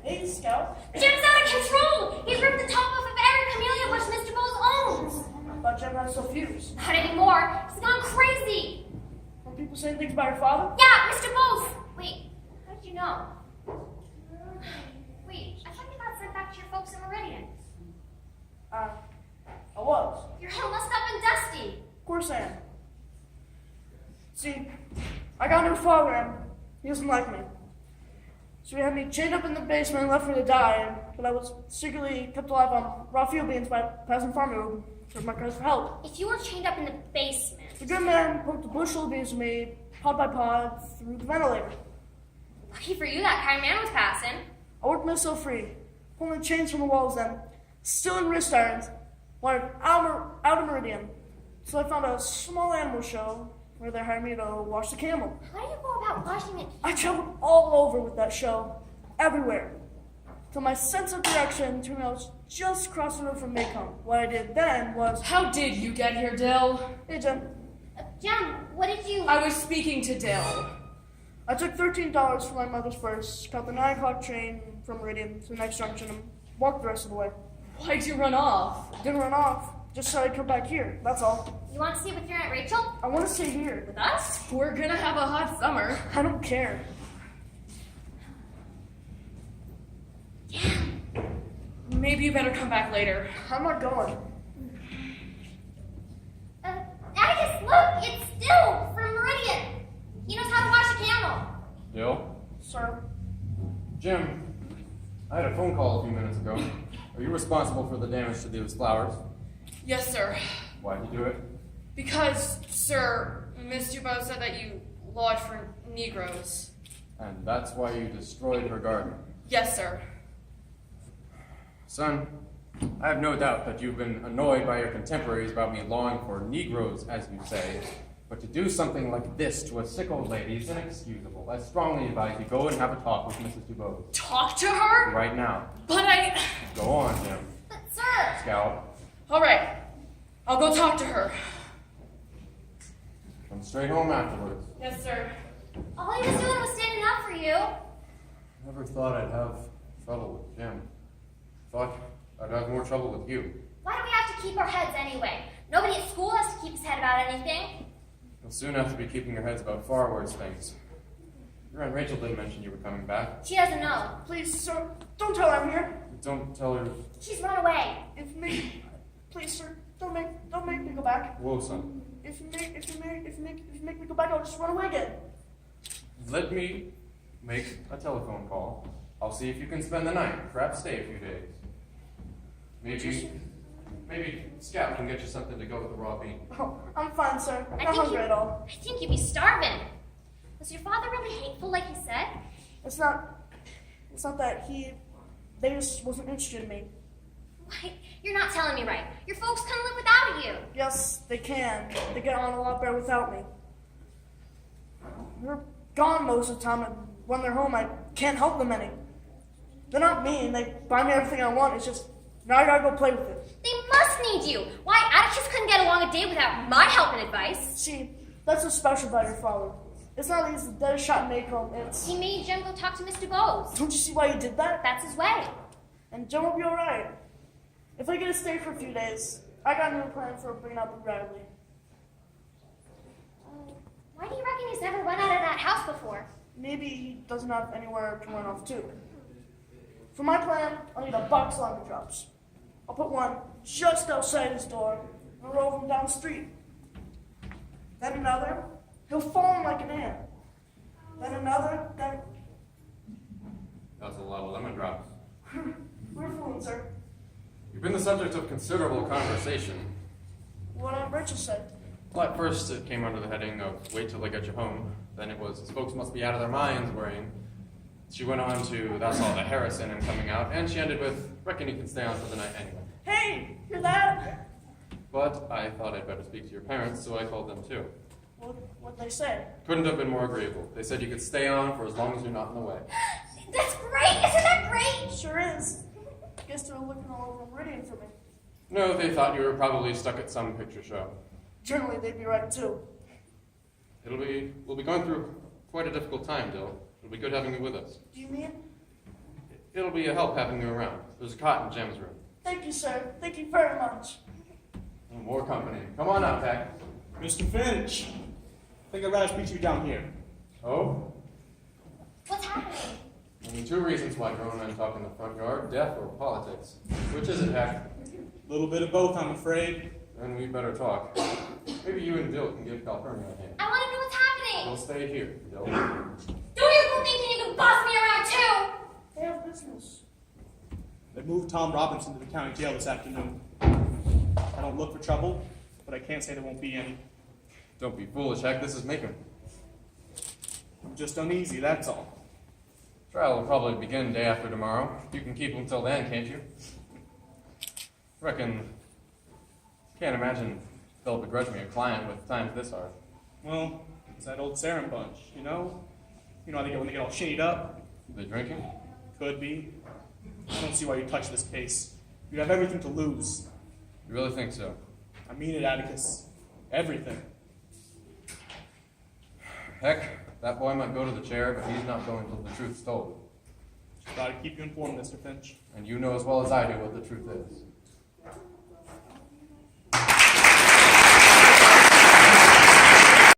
Hey, Scout. Jim's out of control! He's ripped the top off of every camellia bush Mr. Bowles owns! I thought Jim had so few. Not anymore. He's gone crazy! When people say things about your father? Yeah, Mr. Bowles! Wait, how did you know? Wait, I thought you got sent back to your folks in Meridian. I was. You're all messed up and dusty. Of course I am. See, I got a new father and he doesn't like me. So he had me chained up in the basement and left me to die, but I was secretly kept alive on raw field beans by a peasant farmer who took my cries for help. If you were chained up in the basement... The good man poked a bushel of beans to me, pod by pod, through the ventilator. Lucky for you, that kind man was passing. I worked myself free, pulling the chains from the walls then, still in wrist irons, wandered out of Meridian. So I found a small animal show where they hired me to wash the camel. How do you go about washing it? I traveled all over with that show, everywhere. Till my sense of direction told me I was just across the road from Macomb. What I did then was... How did you get here, Dill? Hey, Jim. Jim, what did you... I was speaking to Dill. I took $13 for my mother's purse, caught the 9 o'clock train from Meridian to the next junction, and walked the rest of the way. Why'd you run off? Didn't run off, just so I'd come back here, that's all. You want to stay with your Aunt Rachel? I want to stay here. With us? We're gonna have a hot summer. I don't care. Maybe you better come back later. I'm not going. Atticus, look! It's Dill from Meridian! He knows how to wash a camel. Dill? Sir, Jim, I had a phone call a few minutes ago. Are you responsible for the damage to those flowers? Yes, sir. Why'd you do it? Because, sir, Miss Dubose said that you lodge for Negroes. And that's why you destroyed her garden. Yes, sir. Son, I have no doubt that you've been annoyed by your contemporaries about me lawing for Negroes, as you say. But to do something like this to a sick old lady is inexcusable. I strongly advise you go and have a talk with Mrs. Dubose. Talk to her? Right now. But I... Go on, Jim. But, sir! Scout, All right. I'll go talk to her. come straight home afterwards. Yes, sir. All he was doing was standing up for you. Never thought I'd have trouble with Jim. Thought I'd have more trouble with you. Why do we have to keep our heads anyway? Nobody at school has to keep his head about anything. You'll soon have to be keeping your heads about far worse things. Your Aunt Rachel did mention you were coming back. She doesn't know. please, sir, don't tell her I'm here. Don't tell her. She's run away. Please, sir, don't make me go back. Whoa, son. If you make me go back, I'll just run away again. Let me make a telephone call. I'll see if you can spend the night. Perhaps stay a few days. Maybe Scout can get you something to go with the raw bean. Oh, I'm fine, sir. I'm I not think hungry you- at all. I think you'd be starving. Was your father really hateful like you said? It's not that they just wasn't interested in me. Why, you're not telling me right. Your folks couldn't live without you. Yes, they can. They get on a lot better without me. They're gone most of the time, and when they're home, I can't help them any. They're not mean. They buy me everything I want. It's just, now I gotta go play with it. They must need you. Why, Atticus couldn't get along a day without my help and advice. See, that's what's special about your father. It's not like he's the deadest shot in Macomb. It's... He made Jem go talk to Miss DuBose. Don't you see why he did that? That's his way. And Jem will be alright. If I get to stay for a few days, I got a new plan for bringing up Bradley. Why do you reckon he's never run out of that house before? Maybe he doesn't have anywhere to run off to. For my plan, I'll need a box of lemon drops. I'll put one just outside his door and roll him down the street. Then another, he'll fall in like an ant. Then another, then... That's a lot of lemon drops. We're fooling, sir. You've been the subject of considerable conversation. What Aunt Rachel said. Well, at first it came under the heading of wait till I get you home. Then it was his folks must be out of their minds worrying. She went on to that's all the Harrison and coming out, and she ended with reckon you can stay on for the night anyway. Hey, hear that? But I thought I'd better speak to your parents, so I called them too. What'd they say? Couldn't have been more agreeable. They said you could stay on for as long as you're not in the way. That's great! Isn't that great? Sure is. Guess they're looking all over Meridian for me. No, they thought you were probably stuck at some picture show. Generally, they'd be right too. We'll be going through quite a difficult time, Dill. It'll be good having you with us. Do you mean? It'll be a help having you around. There's a cot in Jem's room. Thank you, sir. Thank you very much. And more company. Come on up, Peck. Mr. Finch, I think I'd rather speak to you down here. Oh? What's happening? Only two reasons why grown men talk in the front yard, death or politics. Which is it, Peck? A little bit of both, I'm afraid. Then we better talk. Maybe you and Dill can give Calpurnia a hand. I want to know what's happening. We'll stay here, Dill. Don't you go thinking you can boss me around too? They have business. They moved Tom Robinson to the county jail this afternoon. I don't look for trouble, but I can't say there won't be any. Don't be foolish, Heck. This is Macon. I'm just uneasy, that's all. Trial will probably begin day after tomorrow. You can keep him till then, can't you? Reckon. Can't imagine they'll begrudge me a client with times this hard. Well, it's that old Sarin bunch, you know? You know how they get when they get all shinnied up? They drinking? Could be. I don't see why you touch this case. You have everything to lose. You really think so? I mean it, Atticus. Everything. Heck, that boy might go to the chair, but he's not going till the truth's told. Just thought I'd keep you informed, Mr. Finch. And you know as well as I do what the truth is.